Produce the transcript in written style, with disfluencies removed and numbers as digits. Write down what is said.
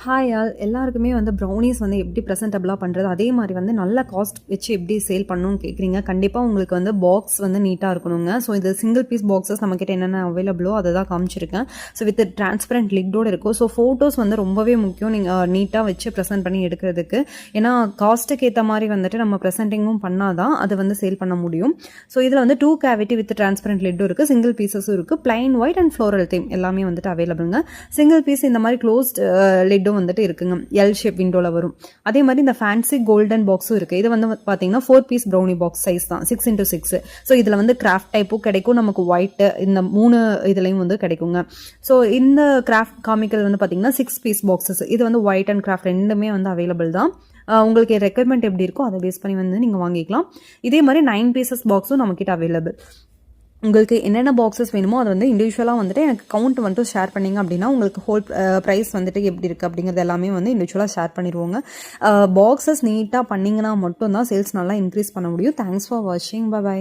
Hi all எல்லாருக்குமே வந்து brownies வந்து எப்படி ப்ரெசென்டபிளாக பண்ணுறது, அதே மாதிரி வந்து நல்ல காஸ்ட் வச்சு எப்படி சேல் பண்ணணும்னு கேட்குறீங்க. கண்டிப்பாக உங்களுக்கு வந்து பாக்ஸ் வந்து நீட்டாக இருக்கணுங்க. ஸோ இது சிங்கிள் பீஸ் பாக்ஸஸ் நம்மக்கிட்ட என்னென்ன அவைலபிளோ அதை தான் காமிச்சிருக்கேன். ஸோ வித் டிரான்ஸ்பரண்ட் லிட்டோடு இருக்கும். ஸோ ஃபோட்டோஸ் வந்து ரொம்பவே முக்கியம் நீங்கள் நீட்டாக வச்சு ப்ரெசென்ட் பண்ணி எடுக்கிறதுக்கு. ஏன்னா காஸ்ட்டுக்கு ஏற்ற மாதிரி வந்துட்டு நம்ம ப்ரெசென்டிங்கும் பண்ணால் தான் அது வந்து சேல் பண்ண முடியும். ஸோ இதில் வந்து 2 கேவிட்டி வித் டிரான்ஸ்பரண்ட் லிட்டும் இருக்குது, சிங்கிள் பீசஸும் இருக்குது, plain white and floral theme எல்லாமே வந்துட்டு அவைலபிளுங்க. சிங்கிள் பீஸ் இந்த மாதிரி க்ளோஸ்ட் லிட்டும் வந்துட்டு இருக்குங்க, எல் ஷேப் விண்டோல வரும். அதே மாதிரி இந்த ஃபேன்சி கோல்டன் பாக்ஸும் இருக்கு. இது வந்து பாத்தீங்கன்னா 4 பீஸ் ப்ரௌனி பாக்ஸ் சைஸ் தான், 6x6. ஸோ இதுல வந்து கிராஃப்ட் டைப்பும் கிடைக்கும், நமக்கு ஒயிட் இந்த 3 இதுலையும் வந்து கிடைக்குங்க. ஸோ இந்த கிராஃப்ட் காமிக்கல் வந்து பாத்தீங்கன்னா 6 பீஸ் பாக்ஸஸ். இது வந்து ஒயிட் அண்ட் கிராஃப்ட் ரெண்டுமே வந்து அவைலபிள் தான். உங்களுக்கு ரெக்குயர்மெண்ட் எப்படி இருக்கோ அதை பேஸ் பண்ணி வந்து நீங்கள் வாங்கிக்கலாம். இதே மாதிரி 9 பீசஸ் பாக்ஸும் நம்மக்கிட்ட அவைலபிள். உங்களுக்கு என்னென்ன பாக்ஸஸ் வேணுமோ அதை வந்து இண்டிவிஜுவலாக வந்துட்டு எனக்கு கவுண்ட் வந்துட்டு ஷேர் பண்ணிங்க அப்படின்னா உங்களுக்கு ஹோல் ப்ரைஸ் வந்துட்டு எப்படி இருக்குது அப்படிங்கிறது எல்லாமே வந்து இண்டிவிஜுவலாக ஷேர் பண்ணிடுவோங்க. பாக்ஸஸ் நீட்டாக பண்ணிங்கன்னா மட்டும்தான் சேல்ஸ் நல்லா இன்க்ரீஸ் பண்ண முடியும். தேங்க்ஸ் ஃபார் வாட்சிங். பை.